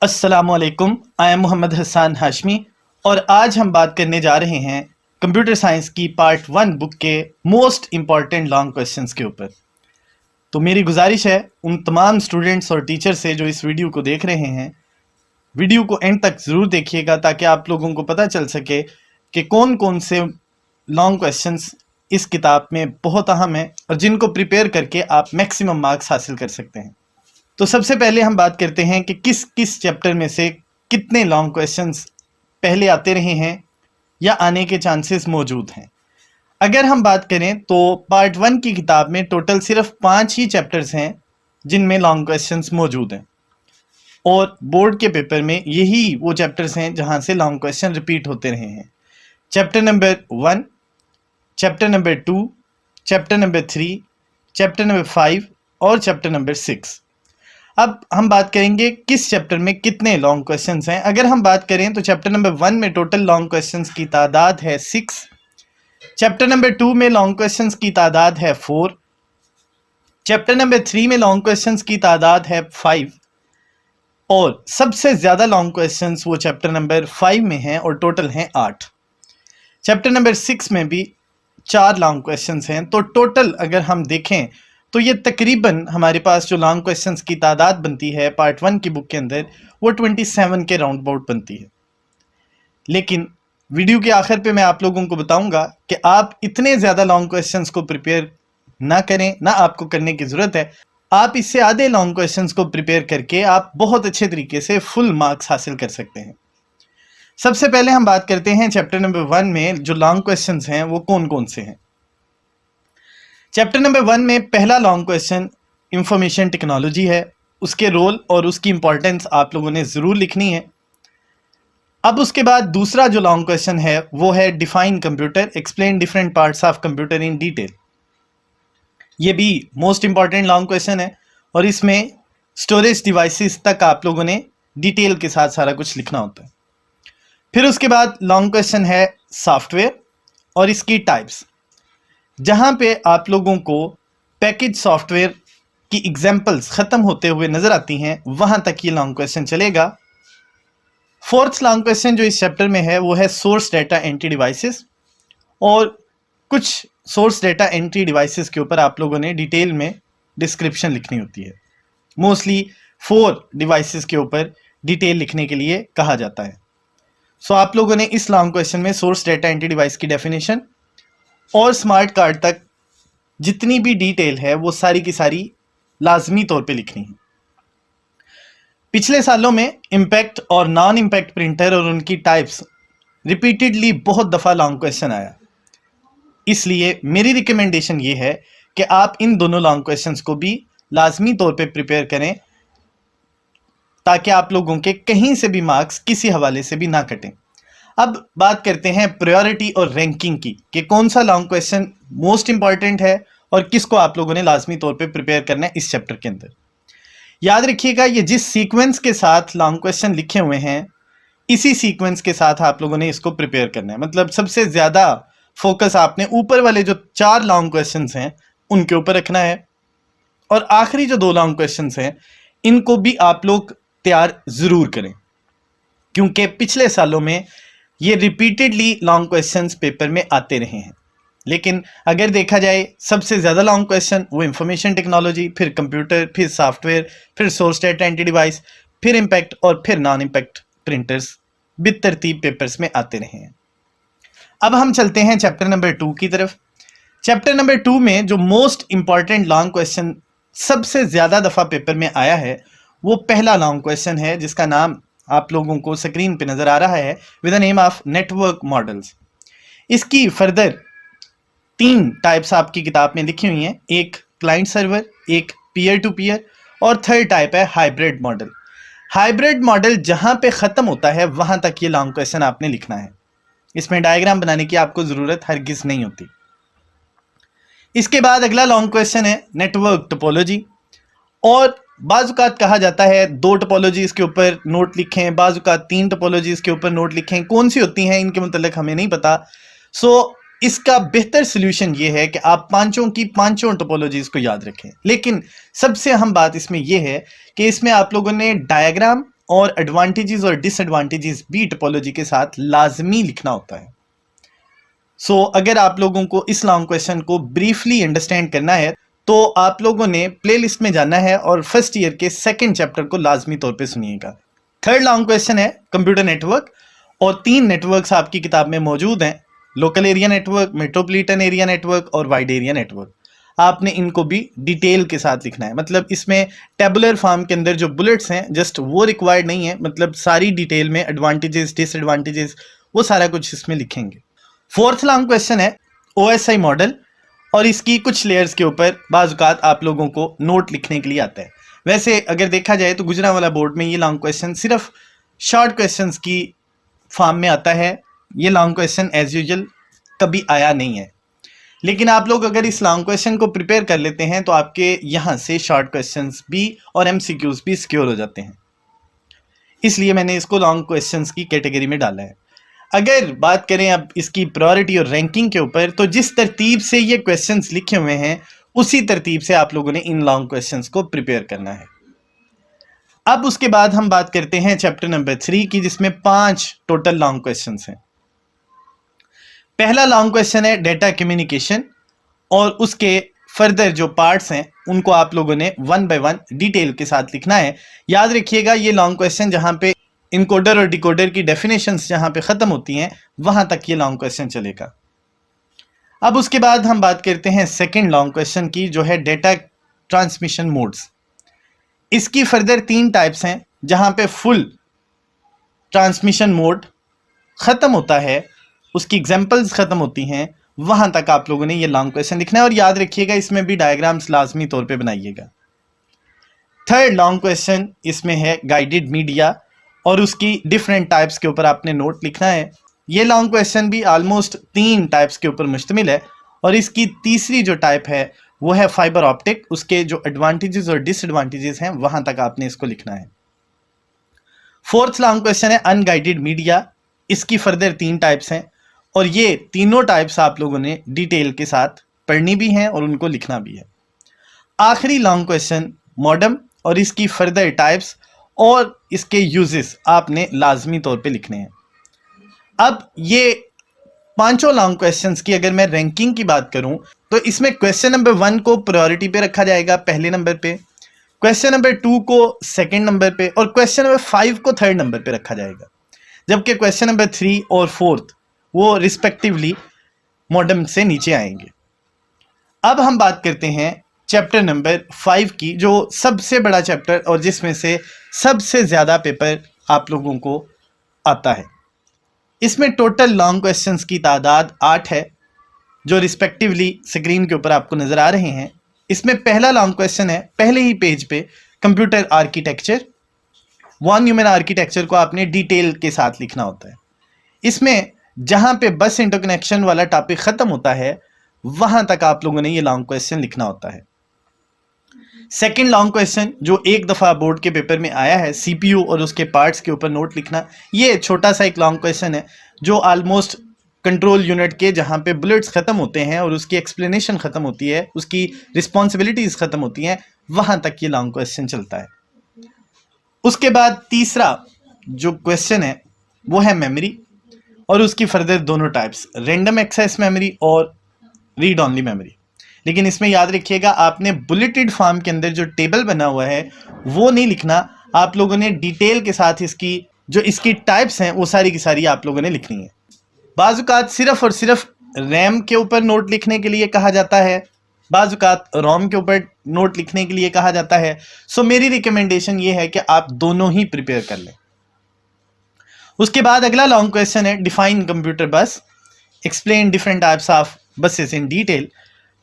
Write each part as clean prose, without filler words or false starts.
अस्सलामुअलैकुम, I am Mohammad Hasan Hashmi और आज हम बात करने जा रहे हैं कंप्यूटर साइंस की पार्ट 1 बुक के मोस्ट इम्पॉर्टेंट लॉन्ग क्वेश्चंस के ऊपर। तो मेरी गुजारिश है उन तमाम स्टूडेंट्स और टीचर से जो इस वीडियो को देख रहे हैं, वीडियो को एंड तक ज़रूर देखिएगा ताकि आप लोगों को पता चल सके कि कौन कौन से लॉन्ग क्वेश्चंस इस किताब में बहुत अहम है और जिनको प्रिपेयर करके आप मैक्सिमम मार्क्स हासिल कर सकते हैं। तो सबसे पहले हम बात करते हैं कि किस किस चैप्टर में से कितने लॉन्ग क्वेश्चंस पहले आते रहे हैं या आने के चांसेस मौजूद हैं। अगर हम बात करें तो पार्ट 1 की किताब में टोटल सिर्फ 5 ही चैप्टर्स हैं जिनमें लॉन्ग क्वेश्चंस मौजूद हैं और बोर्ड के पेपर में यही वो चैप्टर्स हैं जहां से लॉन्ग क्वेश्चन रिपीट होते रहे हैं। Chapter number 1, chapter number 2, chapter number 3, chapter number 5 और चैप्टर नंबर 6। अब हम बात करेंगे किस चैप्टर में कितने लॉन्ग क्वेश्चंस हैं। अगर हम बात करें तो चैप्टर नंबर 1 में टोटल लॉन्ग क्वेश्चंस की तादाद है 6, चैप्टर नंबर 2 में लॉन्ग क्वेश्चंस की तादाद है 4, चैप्टर नंबर 3 में लॉन्ग क्वेश्चंस की तादाद है 5 और सबसे ज़्यादा लॉन्ग क्वेश्चंस वो चैप्टर नंबर 5 में हैं और टोटल हैं 8। चैप्टर नंबर 6 में भी 4 लॉन्ग क्वेश्चंस हैं। तो टोटल अगर हम देखें तो ये तकरीबन हमारे पास जो लॉन्ग क्वेश्चंस की तादाद बनती है पार्ट 1 की बुक के अंदर वो 27 के राउंड अबाउट बनती है। लेकिन वीडियो के आखिर पे मैं आप लोगों को बताऊंगा कि आप इतने ज़्यादा लॉन्ग क्वेश्चंस को प्रिपेयर ना करें, ना आपको करने की ज़रूरत है। आप इससे आधे लॉन्ग क्वेश्चंस को प्रिपेयर करके आप बहुत अच्छे तरीके से फुल मार्क्स हासिल कर सकते हैं। सबसे पहले हम बात करते हैं चैप्टर नंबर 1 में जो लॉन्ग क्वेश्चंस हैं वो कौन कौन से हैं। चैप्टर नंबर 1 में पहला लॉन्ग क्वेश्चन इंफॉर्मेशन टेक्नोलॉजी है। उसके रोल और उसकी इंपॉर्टेंस आप लोगों ने ज़रूर लिखनी है। अब उसके बाद दूसरा जो लॉन्ग क्वेश्चन है वो है define computer, explain different parts of computer in detail. ये भी मोस्ट इंपॉर्टेंट लॉन्ग क्वेश्चन है और इसमें स्टोरेज डिवाइसेस तक आप लोगों ने डिटेल के साथ सारा कुछ लिखना होता है। फिर उसके बाद लॉन्ग क्वेश्चन है सॉफ्टवेयर और इसकी टाइप्स, जहां पे आप लोगों को पैकेज सॉफ्टवेयर की एग्जांपल्स ख़त्म होते हुए नज़र आती हैं, वहां तक ये लॉन्ग क्वेश्चन चलेगा। फोर्थ लॉन्ग क्वेश्चन जो इस चैप्टर में है वो है सोर्स डाटा एंट्री डिवाइसेस और कुछ सोर्स डाटा एंट्री डिवाइसेस के ऊपर आप लोगों ने डिटेल में डिस्क्रिप्शन लिखनी होती है। मोस्टली 4 डिवाइसेस के ऊपर डिटेल लिखने के लिए कहा जाता है। सो आप लोगों ने इस लॉन्ग क्वेश्चन में सोर्स डाटा एंट्री डिवाइस की डेफिनेशन और स्मार्ट कार्ड तक जितनी भी डिटेल है वो सारी की सारी लाजमी तौर पे लिखनी है। पिछले सालों में इम्पैक्ट और नॉन इम्पैक्ट प्रिंटर और उनकी टाइप्स रिपीटेडली बहुत दफ़ा लॉन्ग क्वेश्चन आया, इसलिए मेरी रिकमेंडेशन ये है कि आप इन दोनों लॉन्ग क्वेश्चंस को भी लाजमी तौर पे प्रिपेयर करें ताकि आप लोगों के कहीं से भी मार्क्स किसी हवाले से भी ना कटें। अब बात करते हैं प्रायोरिटी और रैंकिंग की कि कौन सा लॉन्ग क्वेश्चन मोस्ट इंपॉर्टेंट है और किसको आप लोगों ने लाजमी तौर पे प्रिपेयर करना है इस चैप्टर के अंदर। याद रखिएगा, ये जिस सीक्वेंस के साथ लॉन्ग क्वेश्चन लिखे हुए हैं इसी सीक्वेंस के साथ आप लोगों ने इसको प्रिपेयर करना है। मतलब सबसे ज़्यादा फोकस आपने ऊपर वाले जो 4 लॉन्ग क्वेश्चन हैं उनके ऊपर रखना है और आखिरी जो 2 लॉन्ग क्वेश्चन हैं इनको भी आप लोग तैयार ज़रूर करें, क्योंकि पिछले सालों में ये रिपीटेडली लॉन्ग क्वेश्चंस पेपर में आते रहे हैं। लेकिन अगर देखा जाए सबसे ज़्यादा लॉन्ग क्वेश्चन वो इंफॉर्मेशन टेक्नोलॉजी, फिर कंप्यूटर, फिर सॉफ्टवेयर, फिर सोर्स डाटा एंट्री डिवाइस, फिर इम्पैक्ट और फिर नॉन इम्पैक्ट प्रिंटर्स बितरतीब पेपर्स में आते रहे हैं। अब हम चलते हैं चैप्टर नंबर 2 की तरफ। चैप्टर नंबर 2 में जो मोस्ट इंपॉर्टेंट लॉन्ग क्वेश्चन सबसे ज़्यादा दफ़ा पेपर में आया है वो पहला लॉन्ग क्वेश्चन है जिसका नाम आप लोगों को स्क्रीन पे नज़र आ रहा है, with the name of network models. इसकी फर्दर 3 टाइप्स आपकी किताब में लिखी हुई हैं, एक क्लाइंट सर्वर, एक पीयर टू पीयर और थर्ड टाइप है हाइब्रिड मॉडल। हाइब्रिड मॉडल जहां पे ख़त्म होता है वहां तक ये लॉन्ग क्वेश्चन आपने लिखना है। इसमें डायग्राम बनाने की आपको ज़रूरत हरगिज़ नहीं होती। इसके बाद अगला लॉन्ग क्वेश्चन है नेटवर्क टोपोलॉजी और बाज़-औक़ात कहा जाता है 2 टोपोलॉजीज़ के ऊपर नोट लिखें, बाज़-औक़ात 3 टोपोलॉजीज़ के ऊपर नोट लिखें। कौन सी होती हैं इनके मतलब हमें नहीं पता। इसका बेहतर सोल्यूशन ये है कि आप पांचों की पांचों टोपोलॉजीज़ को याद रखें। लेकिन सबसे अहम बात इसमें यह है कि इसमें आप लोगों ने डायग्राम और एडवांटेजेस और डिसएडवांटेजेस भी टोपोलॉजी के साथ लाजमी लिखना होता है। सो अगर आप लोगों को इस लॉन्ग क्वेश्चन को ब्रीफली अंडरस्टैंड करना है तो आप लोगों ने प्लेलिस्ट में जाना है और फर्स्ट ईयर के सेकंड चैप्टर को लाजमी तौर पे सुनिएगा। थर्ड लॉन्ग क्वेश्चन है कंप्यूटर नेटवर्क, और 3 नेटवर्क्स आपकी किताब में मौजूद हैं, local area network, metropolitan area network और वाइड एरिया नेटवर्क। आपने इनको भी डिटेल के साथ लिखना है, मतलब इसमें टेबुलर फॉर्म के अंदर जो बुलेट्स हैं जस्ट वो रिक्वायर्ड नहीं है, मतलब सारी डिटेल में एडवांटेजेस डिसएडवांटेजेस वो सारा कुछ इसमें लिखेंगे। फोर्थ लॉन्ग क्वेश्चन है OSI मॉडल, और इसकी कुछ लेयर्स के ऊपर बाज़-औक़ात आप लोगों को नोट लिखने के लिए आता है। वैसे अगर देखा जाए तो गुजरांवाला बोर्ड में ये लॉन्ग क्वेश्चन सिर्फ शॉर्ट क्वेश्चंस की फॉर्म में आता है, ये लॉन्ग क्वेश्चन एज यूजुअल कभी आया नहीं है। लेकिन आप लोग अगर इस लॉन्ग क्वेश्चन को प्रिपेयर कर लेते हैं तो आपके यहाँ से शॉर्ट क्वेश्चंस भी और MCQs भी सिक्योर हो जाते हैं, इसलिए मैंने इसको लॉन्ग क्वेश्चंस की कैटेगरी में डाला है। अगर बात करें अब इसकी प्रायोरिटी और रैंकिंग के ऊपर, तो जिस तरतीब से ये क्वेश्चंस लिखे हुए हैं उसी तरतीब से आप लोगों ने इन लॉन्ग क्वेश्चंस को प्रिपेयर करना है। अब उसके बाद हम बात करते हैं चैप्टर नंबर 3 की, जिसमें 5 टोटल लॉन्ग क्वेश्चंस हैं। पहला लॉन्ग क्वेश्चन है डेटा कम्युनिकेशन, और उसके फर्दर जो पार्ट्स हैं उनको आप लोगों ने 1 बाय 1 डिटेल के साथ लिखना है। याद रखिएगा ये लॉन्ग क्वेश्चन जहां पे इनकोडर और डिकोडर की डेफिनेशंस जहां पे ख़त्म होती हैं वहां तक ये लॉन्ग क्वेश्चन चलेगा। अब उसके बाद हम बात करते हैं सेकंड लॉन्ग क्वेश्चन की, जो है डेटा ट्रांसमिशन मोड्स। इसकी फर्दर 3 टाइप्स हैं, जहां पे फुल ट्रांसमिशन मोड ख़त्म होता है, उसकी एग्जांपल्स ख़त्म होती हैं, वहां तक आप लोगों ने ये लॉन्ग क्वेश्चन लिखना है। और याद रखिएगा इसमें भी डायग्राम्स लाजमी तौर पे बनाइएगा। थर्ड लॉन्ग क्वेश्चन इसमें है गाइडेड मीडिया, और उसकी डिफरेंट टाइप्स के ऊपर आपने नोट लिखना है। ये लॉन्ग क्वेश्चन भी ऑलमोस्ट 3 टाइप्स के ऊपर मुश्तमिल है, और इसकी तीसरी जो टाइप है वो है फाइबर ऑप्टिक। उसके जो एडवांटेजेस और डिसएडवांटेजेस हैं वहां तक आपने इसको लिखना है। फोर्थ लॉन्ग क्वेश्चन है अनगाइडेड मीडिया, इसकी फर्दर 3 टाइप्स हैं, और ये तीनों टाइप्स आप लोगों ने डिटेल के साथ पढ़नी भी हैं और उनको लिखना भी है। आखिरी लॉन्ग क्वेश्चन मॉडम, और इसकी फर्दर टाइप्स और इसके यूजेस आपने लाजमी तौर पे लिखने हैं। अब ये 5 लॉन्ग क्वेश्चंस की अगर मैं रैंकिंग की बात करूं तो इसमें क्वेश्चन नंबर 1 को प्रायोरिटी पे रखा जाएगा, पहले नंबर पे, क्वेश्चन नंबर 2 को सेकंड नंबर पे, और क्वेश्चन नंबर 5 को थर्ड नंबर पे रखा जाएगा, जबकि क्वेश्चन नंबर 3 और 4 वो रिस्पेक्टिवली मॉडम से नीचे आएंगे। अब हम बात करते हैं चैप्टर नंबर 5 की, जो सबसे बड़ा चैप्टर और जिसमें से सबसे ज़्यादा पेपर आप लोगों को आता है। इसमें टोटल लॉन्ग क्वेश्चंस की तादाद 8 है, जो रिस्पेक्टिवली स्क्रीन के ऊपर आपको नज़र आ रहे हैं। इसमें पहला लॉन्ग क्वेश्चन है पहले ही पेज पे computer architecture. Von Neumann architecture को आपने डिटेल के साथ लिखना होता है। इसमें जहाँ पे बस इंटरकनेक्शन वाला टॉपिक ख़त्म होता है वहाँ तक आप लोगों ने ये लॉन्ग क्वेश्चन लिखना होता है। सेकंड लॉन्ग क्वेश्चन जो एक दफ़ा बोर्ड के पेपर में आया है, CPU और उसके पार्ट्स के ऊपर नोट लिखना। ये छोटा सा एक लॉन्ग क्वेश्चन है जो ऑलमोस्ट कंट्रोल यूनिट के जहाँ पे बुलेट्स ख़त्म होते हैं और उसकी एक्सप्लेनेशन ख़त्म होती है, उसकी रिस्पॉन्सिबिलिटीज़ ख़त्म होती हैं, वहाँ तक ये लॉन्ग क्वेश्चन चलता है। उसके बाद तीसरा जो क्वेश्चन है वो है मेमोरी, और उसकी फर्दर दोनों टाइप्स, रैंडम एक्सेस मेमोरी और रीड ऑनली मेमोरी। लेकिन इसमें याद रखिएगा आपने बुलेटेड फॉर्म के अंदर जो टेबल बना हुआ है वो नहीं लिखना, आप लोगों ने डिटेल के साथ इसकी टाइप्स हैं वो सारी की सारी आप लोगों ने लिखनी है। बाज़-औक़ात सिर्फ और सिर्फ रैम के ऊपर नोट लिखने के लिए कहा जाता है, बाज़-औक़ात रोम के ऊपर नोट लिखने के लिए कहा जाता है। सो मेरी रिकमेंडेशन ये है कि आप दोनों ही प्रिपेयर कर लें। उसके बाद अगला लॉन्ग क्वेश्चन है डिफाइन कंप्यूटर बस, explain different types of buses in detail.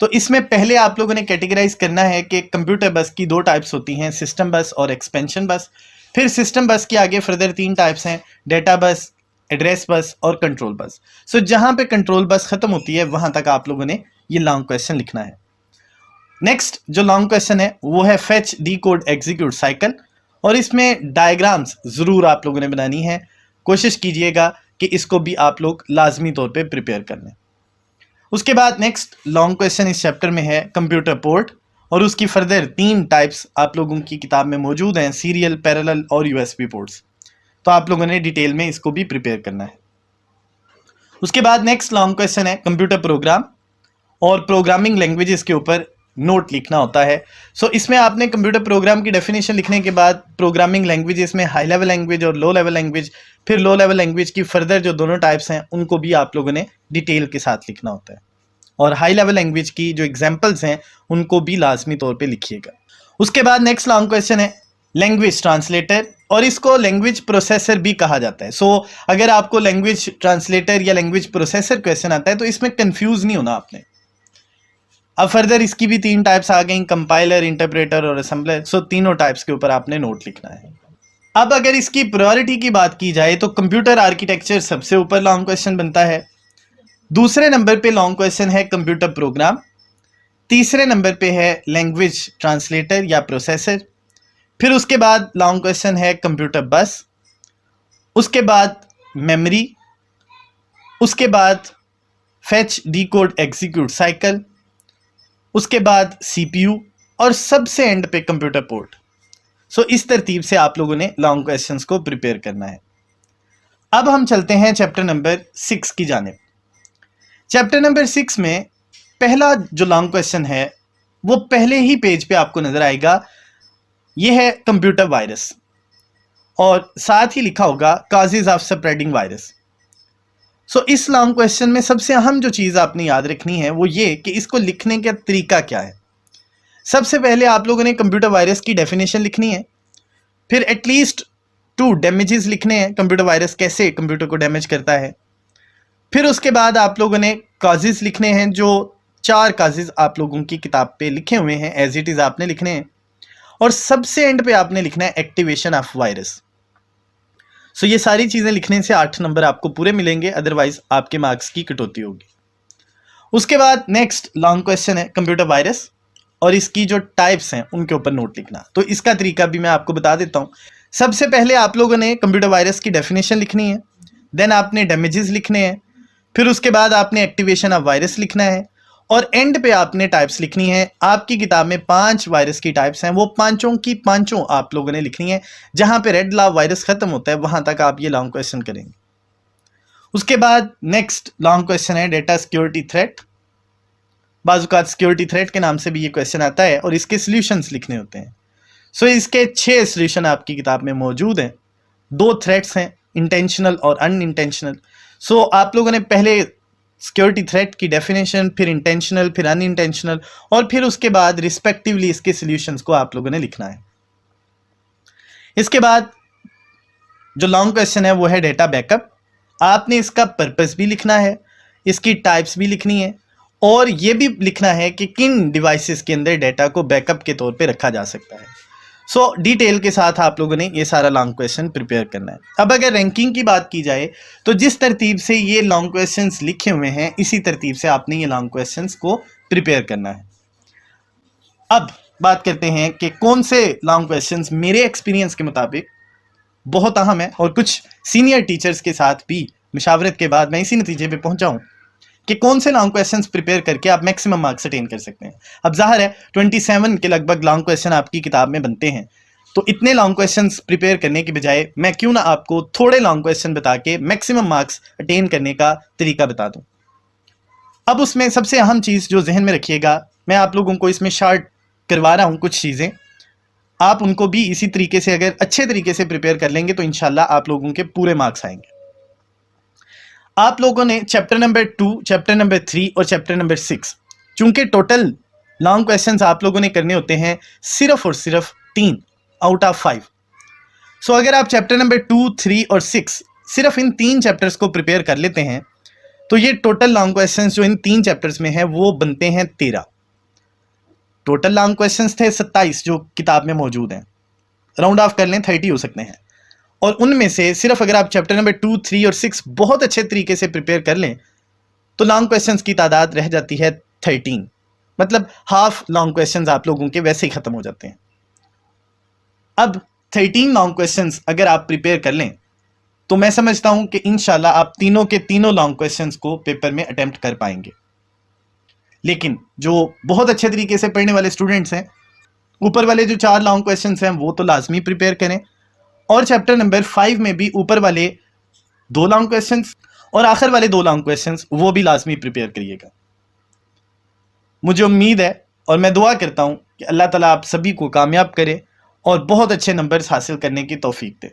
तो इसमें पहले आप लोगों ने कैटेगराइज करना है कि कंप्यूटर बस की 2 टाइप्स होती हैं, सिस्टम बस और एक्सपेंशन बस। फिर सिस्टम बस के आगे फर्दर 3 टाइप्स हैं, डेटा बस, एड्रेस बस और कंट्रोल बस। सो जहाँ पे कंट्रोल बस ख़त्म होती है वहाँ तक आप लोगों ने ये लॉन्ग क्वेश्चन लिखना है। नेक्स्ट जो लॉन्ग क्वेश्चन है वो है फेच डीकोड एग्जीक्यूट साइकिल, और इसमें डायग्राम्स ज़रूर आप लोगों ने बनानी है। कोशिश कीजिएगा कि इसको भी आप लोग लाजमी तौर पे प्रिपेयर कर लें। उसके बाद नेक्स्ट लॉन्ग क्वेश्चन इस चैप्टर में है कंप्यूटर पोर्ट, और उसकी फर्दर 3 टाइप्स आप लोगों की किताब में मौजूद हैं, सीरियल, पैरेलल और यूएसबी पोर्ट्स। तो आप लोगों ने डिटेल में इसको भी प्रिपेयर करना है। उसके बाद नेक्स्ट लॉन्ग क्वेश्चन है कंप्यूटर प्रोग्राम और प्रोग्रामिंग लैंग्वेजेस के ऊपर नोट लिखना होता है। सो इसमें आपने कंप्यूटर प्रोग्राम की डेफिनेशन लिखने के बाद प्रोग्रामिंग लैंग्वेजेस में हाई लेवल लैंग्वेज और लो लेवल लैंग्वेज, फिर लो लेवल लैंग्वेज की फर्दर जो दोनों टाइप्स हैं उनको भी आप लोगों ने डिटेल के साथ लिखना होता है, और हाई लेवल लैंग्वेज की जो एग्जाम्पल्स हैं उनको भी लाजमी तौर पर लिखिएगा। उसके बाद नेक्स्ट लॉन्ग क्वेश्चन है लैंग्वेज ट्रांसलेटर, और इसको लैंग्वेज प्रोसेसर भी कहा जाता है। सो अगर आपको लैंग्वेज ट्रांसलेटर या लैंग्वेज प्रोसेसर क्वेश्चन आता है तो इसमें कंफ्यूज नहीं होना आपने। अब फर्दर इसकी भी 3 टाइप्स आ गई, कंपाइलर, इंटरप्रेटर और असेंबलर। सो तीनों टाइप्स के ऊपर आपने नोट लिखना है। अब अगर इसकी प्रायोरिटी की बात की जाए तो कंप्यूटर आर्किटेक्चर सबसे ऊपर लॉन्ग क्वेश्चन बनता है, दूसरे नंबर पे लॉन्ग क्वेश्चन है कंप्यूटर प्रोग्राम, तीसरे नंबर पे है लैंग्वेज ट्रांसलेटर या प्रोसेसर, फिर उसके बाद लॉन्ग क्वेश्चन है कंप्यूटर बस, उसके बाद मेमोरी, उसके बाद फेच, डिकोड, एग्जीक्यूट साइकिल, उसके बाद सीपीयू और सबसे एंड पे कंप्यूटर पोर्ट। सो इस तरतीब से आप लोगों ने लॉन्ग क्वेश्चंस को प्रिपेयर करना है। अब हम चलते हैं चैप्टर नंबर 6 की जानिब। चैप्टर नंबर 6 में पहला जो लॉन्ग क्वेश्चन है वो पहले ही पेज पे आपको नजर आएगा, ये है कंप्यूटर वायरस, और साथ ही लिखा होगा काजेज ऑफ स्प्रेडिंग वायरस। सो इस लॉन्ग क्वेश्चन में सबसे अहम जो चीज़ आपने याद रखनी है वो ये कि इसको लिखने का तरीका क्या है। सबसे पहले आप लोगों ने कंप्यूटर वायरस की डेफिनेशन लिखनी है, फिर एटलीस्ट 2 डैमेजेस लिखने हैं, कंप्यूटर वायरस कैसे कंप्यूटर को डैमेज करता है। फिर उसके बाद आप लोगों ने काजेज लिखने हैं, जो 4 काजेज आप लोगों की किताब पे लिखे हुए हैं, एज इट इज़ आपने लिखने हैं, और सबसे एंड पे आपने लिखना है एक्टिवेशन ऑफ वायरस। सो ये सारी चीज़ें लिखने से 8 नंबर आपको पूरे मिलेंगे, अदरवाइज आपके मार्क्स की कटौती होगी। उसके बाद नेक्स्ट लॉन्ग क्वेश्चन है कंप्यूटर वायरस, और इसकी जो टाइप्स हैं उनके ऊपर नोट लिखना। तो इसका तरीका भी मैं आपको बता देता हूँ। सबसे पहले आप लोगों ने कंप्यूटर वायरस की डेफिनेशन लिखनी है, देन आपने डैमेजेस लिखने हैं, फिर उसके बाद आपने एक्टिवेशन ऑफ वायरस लिखना है, और एंड पे आपने टाइप्स लिखनी है। आपकी किताब में 5 वायरस की टाइप्स हैं, वो पांचों की पांचों आप लोगों ने लिखनी है। जहां पे रेड लाव वायरस खत्म होता है वहां तक आप ये लॉन्ग क्वेश्चन करेंगे। उसके बाद नेक्स्ट लॉन्ग क्वेश्चन है डेटा सिक्योरिटी थ्रेट। बाजुकात सिक्योरिटी थ्रेट के नाम से भी ये क्वेश्चन आता है, और इसके सॉल्यूशंस लिखने होते हैं। सो इसके 6 सॉल्यूशन आपकी किताब में मौजूद हैं। 2 थ्रेट्स हैं, इंटेंशनल और अनइंटेंशनल। सो आप लोगों ने पहले सिक्योरिटी थ्रेट की डेफिनेशन, फिर इंटेंशनल, फिर अनइंटेंशनल, और फिर उसके बाद रिस्पेक्टिवली इसके सॉल्यूशंस को आप लोगों ने लिखना है। इसके बाद जो लॉन्ग क्वेश्चन है वो है डेटा बैकअप। आपने इसका पर्पस भी लिखना है, इसकी टाइप्स भी लिखनी है, और ये भी लिखना है कि किन डिवाइसेस के अंदर डेटा को बैकअप के तौर पे रखा जा सकता है। सो डिटेल के साथ आप लोगों ने ये सारा लॉन्ग क्वेश्चन प्रिपेयर करना है। अब अगर रैंकिंग की बात की जाए तो जिस तरतीब से ये लॉन्ग क्वेश्चंस लिखे हुए हैं इसी तरतीब से आपने ये लॉन्ग क्वेश्चंस को प्रिपेयर करना है। अब बात करते हैं कि कौन से लॉन्ग क्वेश्चंस मेरे एक्सपीरियंस के मुताबिक बहुत अहम है, और कुछ सीनियर टीचर्स के साथ भी मशावरत के बाद मैं इसी नतीजे पे पहुंचा हूं कि कौन से लॉन्ग क्वेश्चंस प्रिपेयर करके आप मैक्सिमम मार्क्स अटेन कर सकते हैं। अब जाहिर है 27 के लगभग लॉन्ग क्वेश्चन आपकी किताब में बनते हैं, तो इतने लॉन्ग क्वेश्चंस प्रिपेयर करने के बजाय मैं क्यों ना आपको थोड़े लॉन्ग क्वेश्चन बता के मैक्सिमम मार्क्स अटेन करने का तरीका बता दूं। अब उसमें सबसे अहम चीज़ जो जहन में रखिएगा, मैं आप लोगों को इसमें शार्ट करवा रहा हूँ कुछ चीज़ें, आप उनको भी इसी तरीके से अगर अच्छे तरीके से प्रिपेयर कर लेंगे तो इंशाल्लाह आप लोगों के पूरे मार्क्स आएंगे। आप लोगों ने चैप्टर नंबर 2, चैप्टर नंबर 3 और चैप्टर नंबर 6, चूंकि टोटल लॉन्ग क्वेश्चंस आप लोगों ने करने होते हैं सिर्फ और सिर्फ 3 आउट ऑफ 5। सो अगर आप चैप्टर नंबर 2, 3 और 6 सिर्फ इन 3 चैप्टर्स को प्रिपेयर कर लेते हैं तो ये टोटल लॉन्ग क्वेश्चंस जो इन 3 चैप्टर्स में है वो बनते हैं 13। टोटल लॉन्ग क्वेश्चंस थे 27 जो किताब में मौजूद हैं, राउंड ऑफ कर लें 30 हो सकते हैं, और उनमें से सिर्फ अगर आप चैप्टर नंबर 2, 3 और 6 बहुत अच्छे तरीके से प्रिपेयर कर लें तो लॉन्ग क्वेश्चंस की तादाद रह जाती है 13। मतलब हाफ लॉन्ग क्वेश्चंस आप लोगों के वैसे ही खत्म हो जाते हैं। अब 13 लॉन्ग क्वेश्चंस अगर आप प्रिपेयर कर लें तो मैं समझता हूं कि इंशाल्लाह आप तीनों के तीनों लॉन्ग क्वेश्चंस को पेपर में अटेम्प्ट कर पाएंगे। लेकिन जो बहुत अच्छे तरीके से पढ़ने वाले स्टूडेंट्स हैं, ऊपर वाले जो 4 लॉन्ग क्वेश्चंस हैं वो तो लाजमी प्रिपेयर करें, और चैप्टर नंबर 5 में भी ऊपर वाले 2 लॉन्ग क्वेश्चंस और आखिर वाले 2 लॉन्ग क्वेश्चंस वो भी लाजमी प्रिपेयर करिएगा। मुझे उम्मीद है और मैं दुआ करता हूँ कि अल्लाह ताला आप सभी को कामयाब करे और बहुत अच्छे नंबर्स हासिल करने की तौफीक दे।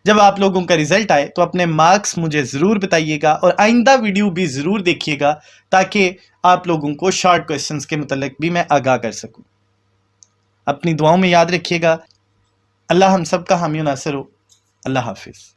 जब आप लोगों का रिजल्ट आए तो अपने मार्क्स मुझे ज़रूर बताइएगा और आइंदा वीडियो भी ज़रूर देखिएगा ताकि आप लोगों को शॉर्ट क्वेश्चंस के मुतल्लिक भी मैं आगाह कर सकूं। अपनी दुआओं में याद रखिएगा। अल्लाह हम सब का हामी नासिर हो। अल्लाह हाफिज़।